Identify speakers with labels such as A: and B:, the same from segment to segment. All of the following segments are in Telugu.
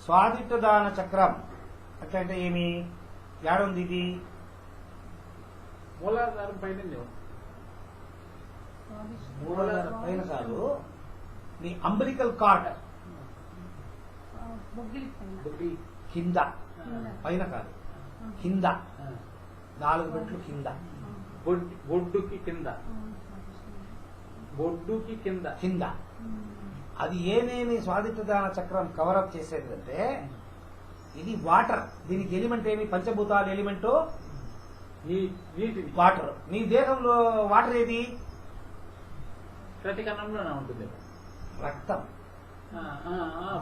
A: స్వాదిష్టదాన చక్రం అంటే ఏమి ఏడుంది ఇది
B: మూలాధారం పైన
A: మూలాధారం పైన కాదు నీ అంబలికల్ కార్డ్ కింద పైన కాదు కింద 4 మెట్లు కింద
B: బొడ్డుకి కింద
A: కింద అది ఏమేమి స్వాదిష్టదాన చక్రం కవరప్ చేసేది అంటే ఇది వాటర్. దీనికి ఎలిమెంట్ ఏమి పంచభూతాల ఎలిమెంట్ వాటర్. నీ దేహంలో వాటర్ ఏది
B: ప్రతి కణంలోనే ఉంటుంది.
A: రక్తం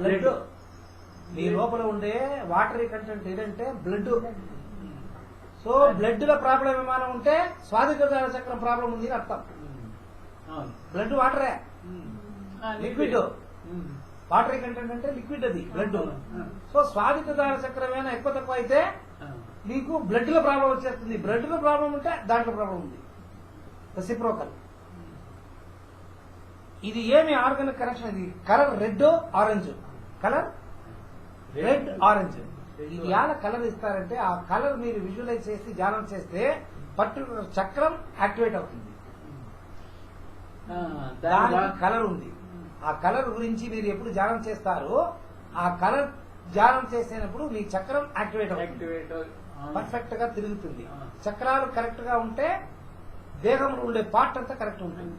A: బ్లడ్. నీ లోపల ఉండే వాటర్ కంటెంట్ ఏదంటే బ్లడ్. సో బ్లడ్ లో ప్రాబ్లం ఏమైనా ఉంటే స్వాదిష్టదాన చక్రం ప్రాబ్లం ఉంది అని అర్థం. బ్లడ్ వాటరే, లిక్విడ్. వాటర్ కంటెంట్ అంటే లిక్విడ్ అది బ్లడ్. సో స్వాదిష్టదాన చక్రం ఏమైనా ఎక్కువ తక్కువ అయితే నీకు బ్లడ్ లో ప్రాబ్లం వచ్చేస్తుంది. బ్లడ్ లో ప్రాబ్లం ఉంటే దాంట్లో ప్రాబ్లం ఉంది. రెసిప్రోకల్. ఇది ఏమి ఆర్గానిక్ కనెక్షన్? ఇది colour red orange. Colour red orange. ఇది ఎలా కలర్ ఇస్తారంటే ఆ కలర్ మీరు విజువలైజ్ చేసి ధ్యానం చేస్తే పర్టికులర్ చక్రం యాక్టివేట్ అవుతుంది. దానికి కలర్ ఉంది. ఆ కలర్ గురించి మీరు ఎప్పుడు ధ్యానం చేస్తారో ఆ కలర్ ధ్యానం చేసేటప్పుడు మీ చక్రం యాక్టివేట్ అవుతుంది. పర్ఫెక్ట్ గా తిరుగుతుంది. చక్రాలు కరెక్ట్ గా ఉంటే దేహంలో ఉండే పార్ట్ అంతా కరెక్ట్ ఉంటుంది.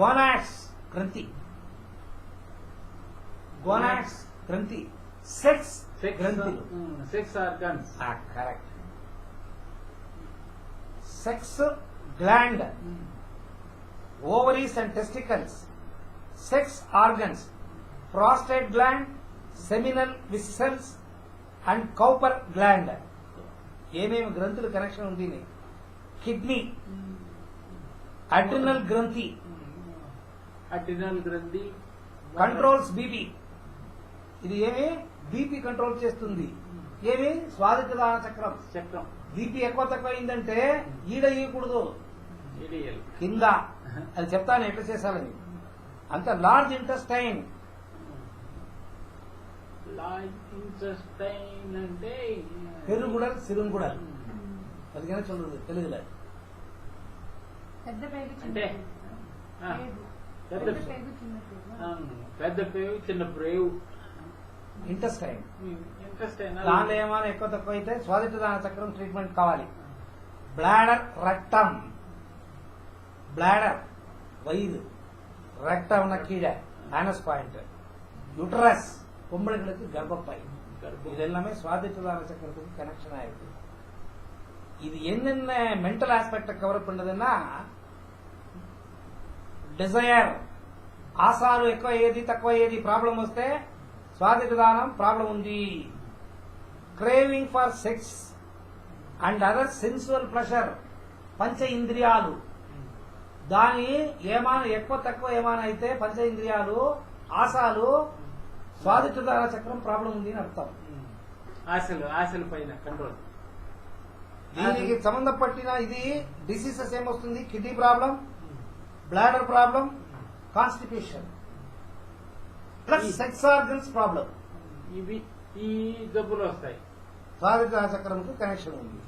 A: గోనాడ్స్ గ్రంథి. గోనాడ్స్ గ్రంథి. సెక్స్ గ్రంథి.
B: Sex organs.
A: Correct. Sex gland, ovaries and testicles, sex organs, prostate gland, seminal vessels and Cowper gland. ఏమేమి గ్రంథుల కనెక్షన్ ఉంది? కిడ్నీ, అడ్రినల్ గ్రంథి. Controls BP. ఇది ఏమి బీపీ కంట్రోల్ చేస్తుంది. ఏమి స్వాదిష్టదాన చక్రం. బీపీ ఎక్కువ తక్కువ అయిందంటే ఈడ ఇవ్వకూడదు, కింద. అది చెప్తాను ఎట్లా చేశాలని. అంత లార్జ్ ఇంటెస్టైన్.
B: అంటే
A: పెరుగుడల్ సిరుంగుడల్. అదిగానే చూడదు తెలుగులో.
B: పెద్ద పేరు చిన్న ప్రేవు.
A: ఇంటెస్టైన్. దానిలో ఏమైనా ఎక్కువ తక్కువ అయితే స్వాదిష్టదాన చక్రం ట్రీట్మెంట్ కావాలి. బ్లాడర్ రక్తం. బ్లాడర్ వైరు, రక్తం ఉన్న కీడ మైనస్ పాయింట్, యూటరస్ பொம்பளைகளுக்கு கர்ப்பப்பை. இது எல்லாமே சுவாதிஷ்டதான சக்கரத்துக்கு கனெக்ஷன் ஆயிருக்கு. இது என்னென்ன மென்டல் ஆஸ்பெக்ட కవర్ பண்ணதுன்னா డిజైర్, ఆశాలు ఎక్కువ ఏది తక్కువ ఏది ప్రాబ్లం వస్తే స్వాదిష్టదానం ప్రాబ్లం ఉంది. Craving for sex and other sensual pleasure, పంచ ఇంద్రియాలు. దాని ఏమైనా ఎక్కువ తక్కువ ఏమైనా అయితే పంచ ఇంద్రియాలు, ఆశాలు, స్వాదిష్టదాన చక్రం ప్రాబ్లం ఉంది అని అర్థం.
B: ఆశలు పైన కంట్రోల్.
A: దీనికి సంబంధపట్టిన ఇది డిసీజెస్ ఏమొస్తుంది? Kidney problem, bladder problem, constipation plus sex organs problem.
B: ఇవి ఈ జబ్బులు వస్తాయి.
A: స్వాదిష్టదాన చక్రంకు కనెక్షన్ ఉంది.